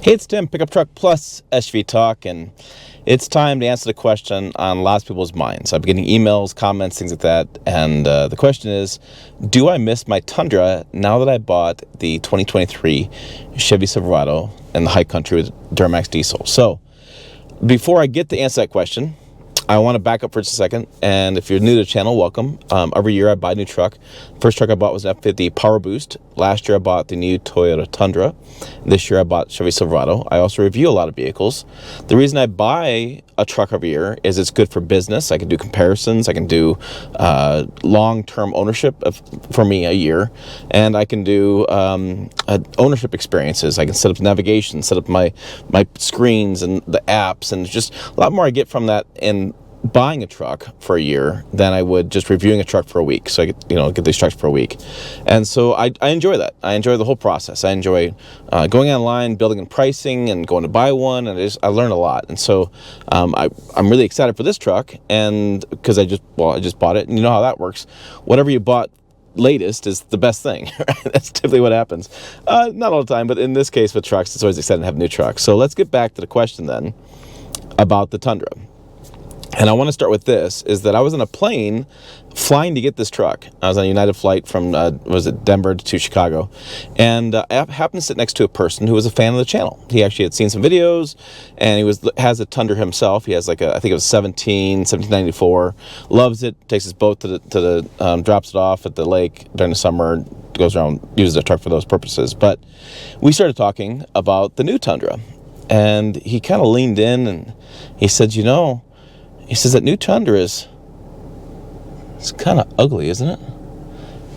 Hey, it's Tim, Pickup Truck Plus SUV Talk, and it's time to answer the question on lots of people's minds. I'm getting emails, comments, things like that, and the question is, do I miss my Tundra now that I bought the 2023 Chevy Silverado in the high country with Duramax diesel? So, before I get to answer that question, I want to back up for just a second, and if you're new to the channel, welcome. Every year I buy a new truck. First truck I bought was an F50 Power Boost. Last year I bought the new Toyota Tundra. This year I bought Chevy Silverado. I also review a lot of vehicles. The reason I buy a truck every year is it's good for business. I can do comparisons. I can do long-term ownership for me a year, and I can do ownership experiences. I can set up navigation, set up my screens and the apps, and just a lot more I get from that in buying a truck for a year than I would just reviewing a truck for a week. So I get these trucks for a week, and so I enjoy that. I enjoy the whole process. I enjoy going online, building and pricing, and going to buy one, and I learn a lot. And so I'm really excited for this truck, and because I just bought it, and you know how that works. Whatever you bought latest is the best thing, right? That's typically what happens. Not all the time, but in this case with trucks, it's always exciting to have a new truck. So let's get back to the question then about the Tundra. And I want to start with this, is that I was on a plane flying to get this truck. I was on a United flight from, Denver to Chicago. And I happened to sit next to a person who was a fan of the channel. He actually had seen some videos, and he has a Tundra himself. He has I think it was 1794, loves it, takes his boat drops it off at the lake during the summer, goes around, uses the truck for those purposes. But we started talking about the new Tundra. And he kind of leaned in and he said, he says that new Tundra it's kind of ugly, isn't it?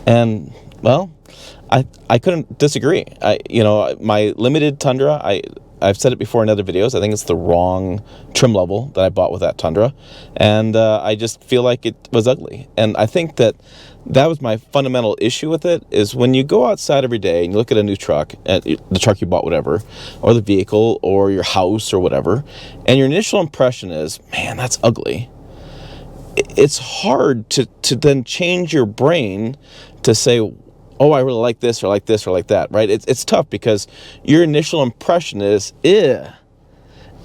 And well, I couldn't disagree. My limited Tundra, I've said it before in other videos, I think it's the wrong trim level that I bought with that Tundra, and I just feel like it was ugly. And I think that was my fundamental issue with it, is when you go outside every day and you look at a new truck, the truck you bought, whatever, or the vehicle or your house or whatever, and your initial impression is, man, that's ugly. It's hard to then change your brain to say, oh, I really like this or like this or like that, right? It's tough because your initial impression is, ew.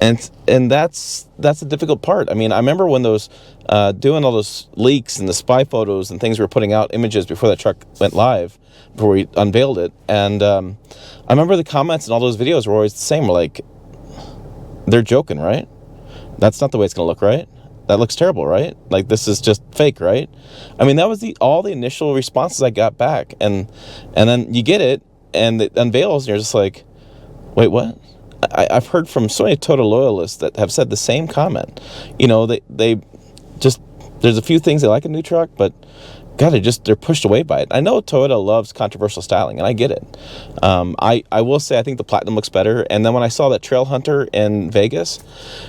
And that's the difficult part. I mean, I remember when those doing all those leaks and the spy photos and things we were putting out, images before that truck went live, before we unveiled it. And I remember the comments in all those videos were always the same. We're like, they're joking, right? That's not the way it's going to look, right? That looks terrible, right? Like, this is just fake, right? I mean, that was all the initial responses I got back. And then you get it, and it unveils, and you're just like, wait, what? I've heard from so many Toyota loyalists that have said the same comment. They just, there's a few things they like in a new truck, but God, they're pushed away by it. I know Toyota loves controversial styling, and I get it. I will say I think the Platinum looks better. And then when I saw that Trail Hunter in Vegas,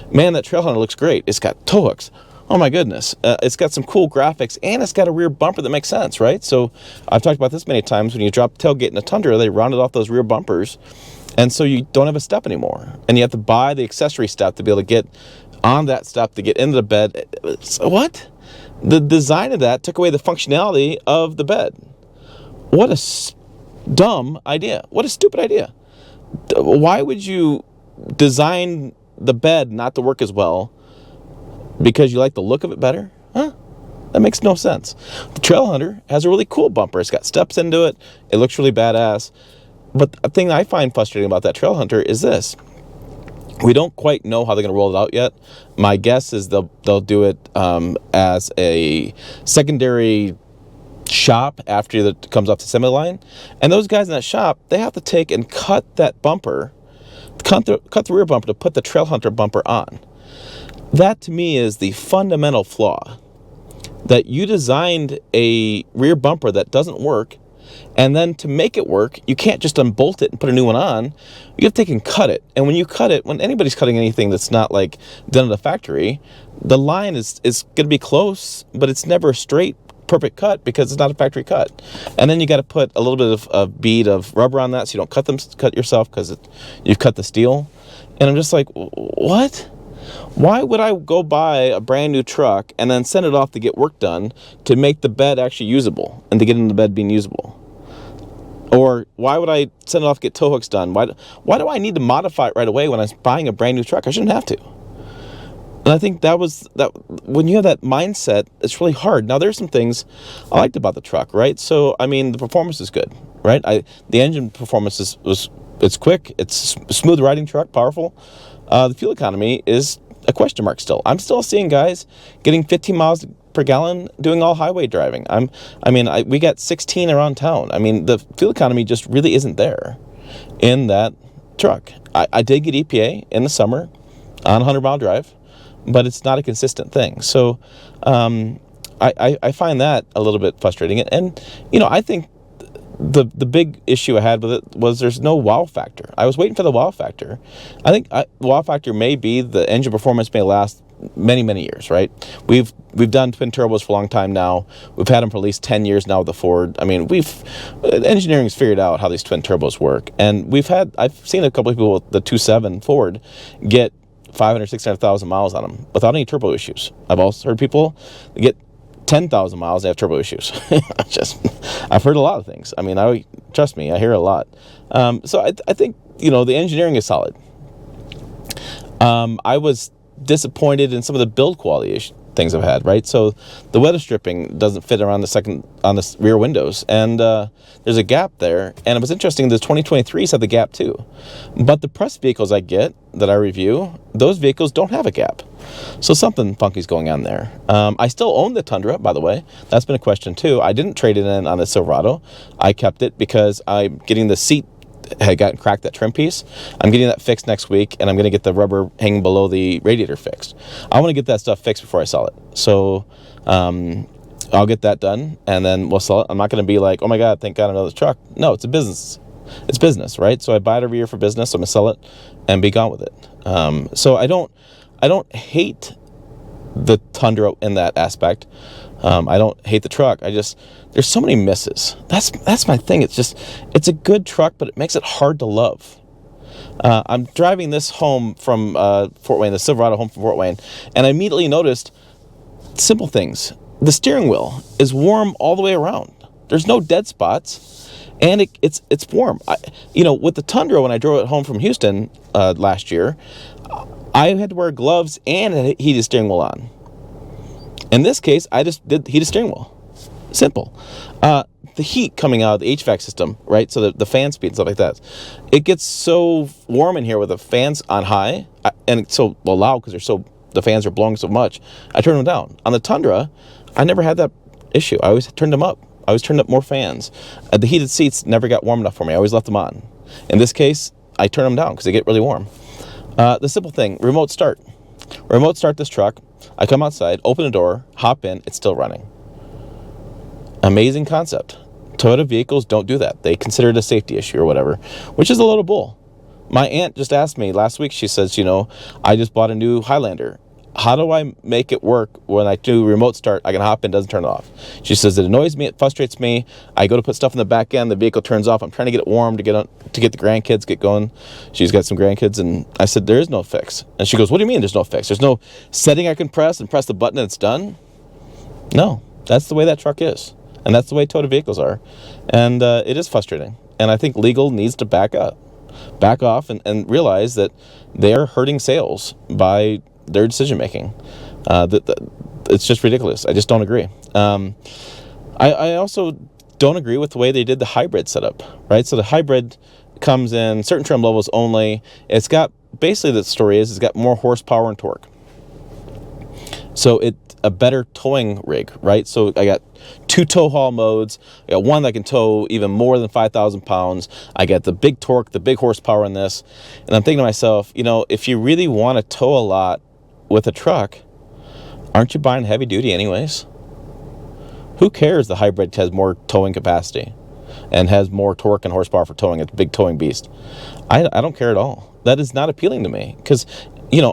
man, that Trail Hunter looks great. It's got tow hooks. Oh my goodness. It's got some cool graphics, and it's got a rear bumper that makes sense, right? So I've talked about this many times. When you drop the tailgate in a Tundra, they rounded off those rear bumpers, and so you don't have a step anymore. And you have to buy the accessory step to be able to get on that step to get into the bed. So what? The design of that took away the functionality of the bed. What a dumb idea. What a stupid idea. Why would you design the bed not to work as well because you like the look of it better? Huh? That makes no sense. The Trail Hunter has a really cool bumper. It's got steps into it. It looks really badass. But the thing I find frustrating about that Trail Hunter is this. We don't quite know how they're going to roll it out yet. My guess is they'll do it as a secondary shop after it comes off the assembly line. And those guys in that shop, they have to take and cut that bumper, cut the rear bumper to put the Trail Hunter bumper on. That to me is the fundamental flaw. That you designed a rear bumper that doesn't work, and then to make it work, you can't just unbolt it and put a new one on. You have to take and cut it. And when you cut it, when anybody's cutting anything that's not like done at a factory, the line is going to be close, but it's never a straight, perfect cut because it's not a factory cut. And then you got to put a little bit of a bead of rubber on that so you don't cut yourself because you've cut the steel. And I'm just like, what? Why would I go buy a brand new truck and then send it off to get work done to make the bed actually usable and to get in the bed being usable? Or why would I send it off to get tow hooks done? Why do I need to modify it right away when I'm buying a brand new truck? I shouldn't have to. And I think that when you have that mindset, it's really hard. Now, there's some things I liked about the truck, right? So, I mean, the performance is good, right? The engine performance it's quick, it's a smooth riding truck, powerful. The fuel economy is a question mark still. I'm still seeing guys getting 15 miles per gallon doing all highway driving. We got 16 around town. I mean, the fuel economy just really isn't there in that truck. I did get EPA in the summer on a 100-mile drive, but it's not a consistent thing. So I find that a little bit frustrating. And I think the big issue I had with it was there's no wow factor. I was waiting for the wow factor. I think the wow factor may be the engine performance may last many, many years, right? We've done twin turbos for a long time now. We've had them for at least 10 years now with the Ford. I mean, engineering's figured out how these twin turbos work. And I've seen a couple of people with the 2.7 Ford get 500,000, 600,000 miles on them without any turbo issues. I've also heard people get 10,000 miles and have turbo issues. I've heard a lot of things. I mean, trust me, I hear a lot. So I think, the engineering is solid. I was disappointed in some of the build quality things I've had, right? So the weather stripping doesn't fit around on the rear windows, and there's a gap there. And it was interesting, the 2023s have the gap too, but the press vehicles I get that I review, those vehicles don't have a gap. So something funky's going on there. I still own the Tundra, by the way. That's been a question too. I didn't trade it in on the Silverado. I kept it because I'm getting the seat had gotten cracked, that trim piece. I'm getting that fixed next week, and I'm going to get the rubber hanging below the radiator fixed. I want to get that stuff fixed before I sell it. So I'll get that done, and then we'll sell it. I'm not going to be like, oh my God, thank God another truck. No, it's a business. It's business, right? So I buy it every year for business. So I'm going to sell it and be gone with it. So I don't hate the Tundra in that aspect. I don't hate the truck. There's so many misses. That's my thing. It's a good truck, but it makes it hard to love. I'm driving this home from Fort Wayne, the Silverado home from Fort Wayne, and I immediately noticed simple things. The steering wheel is warm all the way around. There's no dead spots, and it's warm. With the Tundra, when I drove it home from Houston last year, I had to wear gloves and a heated steering wheel on. In this case, I just did heated steering wheel. Simple. The heat coming out of the HVAC system, right? So the fan speed and stuff like that. It gets so warm in here with the fans on high, and it's so loud because the fans are blowing so much. I turn them down. On the Tundra, I never had that issue. I always turned them up. I always turned up more fans. The heated seats never got warm enough for me. I always left them on. In this case, I turn them down because they get really warm. The simple thing, remote start. Remote start this truck. I come outside, open the door, hop in, it's still running. Amazing concept. Toyota vehicles don't do that. They consider it a safety issue or whatever, which is a load of bull. My aunt just asked me last week, she says, I just bought a new Highlander. How do I make it work when I do remote start? I can hop in, doesn't turn it off. She says it annoys me, it frustrates me. I go to put stuff in the back end, the vehicle turns off. I'm trying to get it warm to get the grandkids get going. She's got some grandkids, and I said there is no fix. And she goes, what do you mean there's no fix? There's no setting I can press and press the button and it's done? No, that's the way that truck is, and that's the way Toyota vehicles are, and it is frustrating. And I think legal needs to back off, and realize that they are hurting sales by their decision making. It's just ridiculous. I just don't agree. I also don't agree with the way they did the hybrid setup, right? So the hybrid comes in certain trim levels only. It's got, basically the story is, it's got more horsepower and torque. So it's a better towing rig, right? So I got 2 tow haul modes. I got one that can tow even more than 5,000 pounds. I got the big torque, the big horsepower in this. And I'm thinking to myself, if you really want to tow a lot with a truck, aren't you buying heavy duty anyways? Who cares the hybrid has more towing capacity and has more torque and horsepower for towing? It's a big towing beast. I don't care at all. That is not appealing to me because,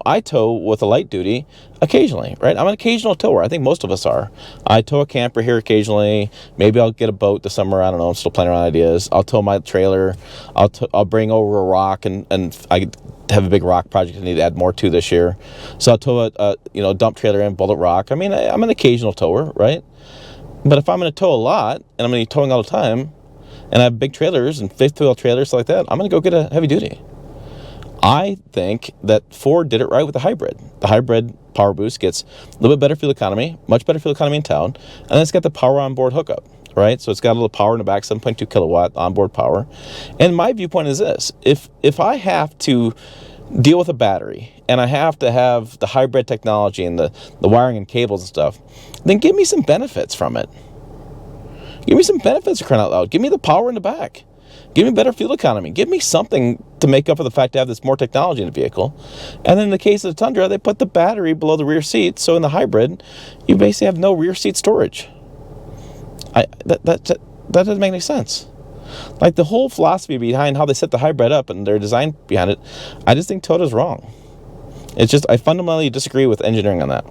I tow with a light duty occasionally, right? I'm an occasional tower. I think most of us are. I tow a camper here occasionally. Maybe I'll get a boat this summer. I don't know. I'm still playing around ideas. I'll tow my trailer. I'll bring over a rock, and I have a big rock project I need to add more to this year. So I'll tow a dump trailer in, bullet rock. I mean, I'm an occasional tower, right? But if I'm going to tow a lot and I'm going to be towing all the time, and I have big trailers and fifth wheel trailers like that, I'm going to go get a heavy duty. I think that Ford did it right with the hybrid. The hybrid power boost gets a little bit better fuel economy, much better fuel economy in town, and then it's got the power onboard hookup, right? So it's got a little power in the back, 7.2 kilowatt onboard power. And my viewpoint is this: if I have to deal with a battery and I have to have the hybrid technology and the wiring and cables and stuff, then give me some benefits from it. Give me some benefits, crying out loud. Give me the power in the back. Give me better fuel economy. Give me something to make up for the fact to have this more technology in the vehicle. And then in the case of the Tundra, they put the battery below the rear seat. So in the hybrid, you basically have no rear seat storage. That doesn't make any sense. Like, the whole philosophy behind how they set the hybrid up and their design behind it, I just think Toyota's wrong. It's just, I fundamentally disagree with engineering on that.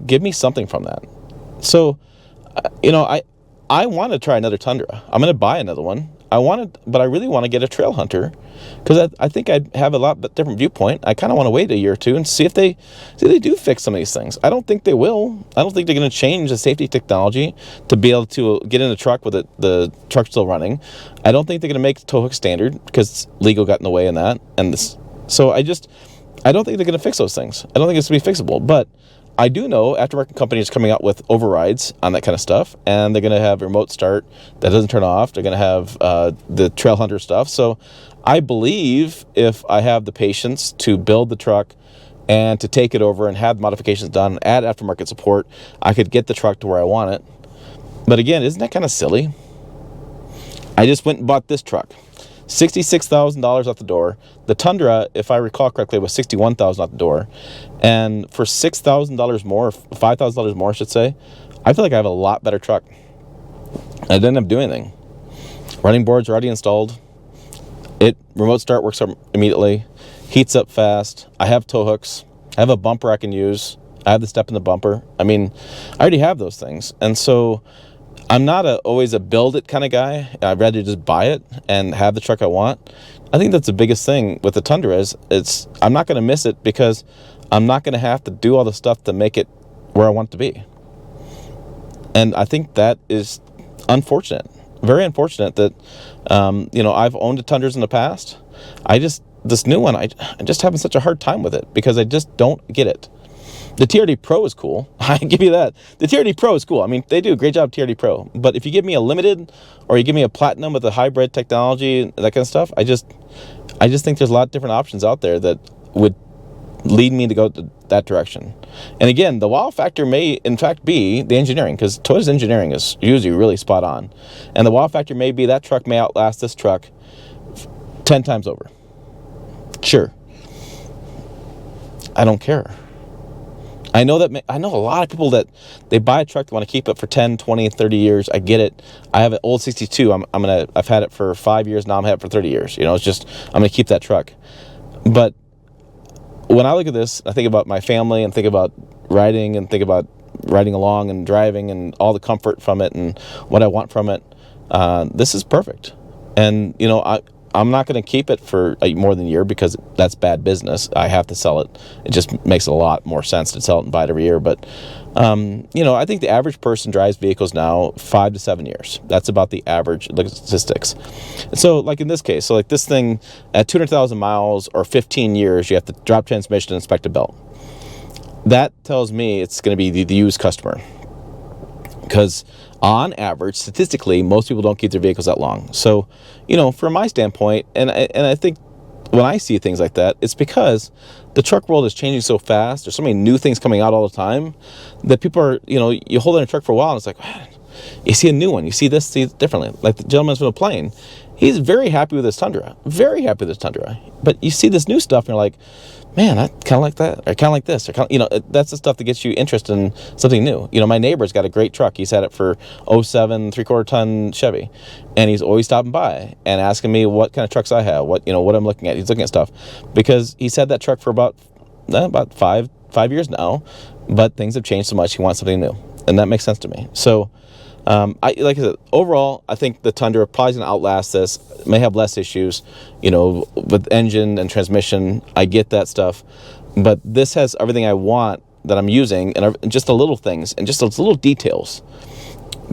Give me something from that. So, I want to try another Tundra. I'm going to buy another one. But I really want to get a trail hunter, because I think I'd have a lot different viewpoint. I kind of want to wait a year or two and see if they do fix some of these things. I don't think they will. I don't think they're going to change the safety technology to be able to get in a truck with the truck still running. I don't think they're going to make the tow hook standard, because legal got in the way in that. So I don't think they're going to fix those things. I don't think it's going to be fixable. But I do know aftermarket companies are coming out with overrides on that kind of stuff, and they're going to have remote start that doesn't turn off. They're going to have the trail hunter stuff. So I believe if I have the patience to build the truck and to take it over and have modifications done, add aftermarket support, I could get the truck to where I want it. But again, isn't that kind of silly? I just went and bought this truck. $66,000 out the door. The Tundra, if I recall correctly, was $61,000 out the door. And for $6,000 more, $5,000 more, I should say, I feel like I have a lot better truck. I didn't have to do anything. Running boards are already installed. Remote start works up immediately. Heats up fast. I have tow hooks. I have a bumper I can use. I have the step in the bumper. I mean, I already have those things. And so I'm not always a build it kind of guy. I'd rather just buy it and have the truck I want. I think that's the biggest thing with the Tundra is I'm not going to miss it, because I'm not going to have to do all the stuff to make it where I want it to be. And I think that is unfortunate, very unfortunate that, I've owned the Tundras in the past. This new one, I'm just having such a hard time with it, because I just don't get it. The TRD Pro is cool. I give you that. The TRD Pro is cool. I mean, they do a great job, TRD Pro. But if you give me a limited, or you give me a platinum with a hybrid technology, that kind of stuff, I just think there's a lot of different options out there that would lead me to go that direction. And again, the wow factor may in fact be the engineering, because Toyota's engineering is usually really spot on. And the wow factor may be that truck may outlast this truck 10 times over. Sure. I don't care. I know a lot of people that they buy a truck, they want to keep it for 10, 20, 30 years. I get it. I have an old 62. I've had it for 5 years now. I'm having it for 30 years. It's just, I'm going to keep that truck. But when I look at this, I think about my family and think about riding and think about riding along and driving and all the comfort from it and what I want from it. This is perfect. And, I'm not going to keep it for more than a year, because that's bad business. I have to sell it. It just makes a lot more sense to sell it and buy it every year. But, I think the average person drives vehicles now 5 to 7 years. That's about the average. Look at statistics. And so, like in this case, so like this thing at 200,000 miles or 15 years, you have to drop transmission and inspect a belt. That tells me it's going to be the used customer. Because on average, statistically, most people don't keep their vehicles that long. So, from my standpoint, and I think when I see things like that, it's because the truck world is changing so fast. There's so many new things coming out all the time that people are, you hold in a truck for a while and it's like, man, you see a new one, you see this, see it differently. Like the gentleman from the plane, he's very happy with his Tundra, very happy with his Tundra. But you see this new stuff and you're like, man, I kind of like that, or kind of like this, or that's the stuff that gets you interested in something new. My neighbor's got a great truck. He's had it for 07 3/4 ton Chevy, and he's always stopping by and asking me what kind of trucks I have, what I'm looking at. He's looking at stuff because he's had that truck for about 5 years now, but things have changed so much. He wants something new, and that makes sense to me. So, like I said, overall, I think the Tundra probably going to outlast this. May have less issues, with engine and transmission. I get that stuff, but this has everything I want that I'm using, and just the little things and just those little details.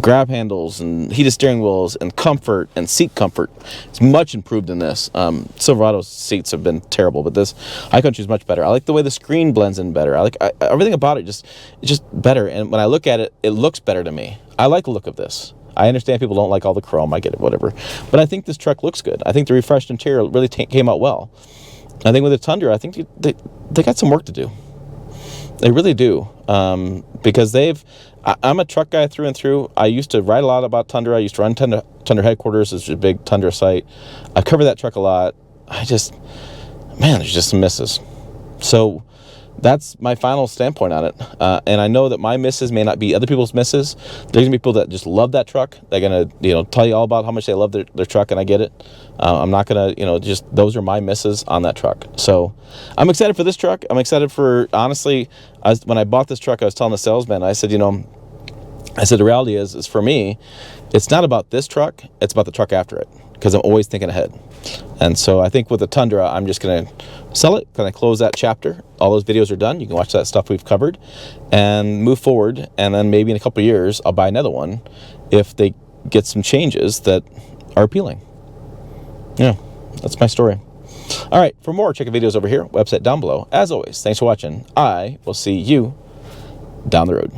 grab handles and heated steering wheels and comfort and seat comfort. It's much improved in this. Silverado's seats have been terrible, but this High Country is much better. I like the way the screen blends in better. Everything about it it's just better. And when I look at it, it looks better to me. I like the look of this. I understand people don't like all the chrome. I get it, whatever. But I think this truck looks good. I think the refreshed interior really came out well. I think with the Tundra, I think they got some work to do. They really do, because I'm a truck guy through and through. I used to write a lot about Tundra. I used to run Tundra headquarters. It's a big Tundra site. I cover that truck a lot. there's just some misses. So that's my final standpoint on it. And I know that my misses may not be other people's misses. There's going to be people that just love that truck. They're going to, tell you all about how much they love their truck, and I get it. I'm not going to, just those are my misses on that truck. So I'm excited for this truck. I'm excited for, honestly, when I bought this truck, I was telling the salesman, I said, the reality is for me, it's not about this truck, it's about the truck after it, because I'm always thinking ahead. And so I think with the Tundra, I'm just going to sell it, kind of close that chapter. All those videos are done. You can watch that stuff we've covered and move forward. And then maybe in a couple of years, I'll buy another one if they get some changes that are appealing. Yeah, that's my story. All right, for more, check the videos over here, website down below. As always, thanks for watching. I will see you down the road.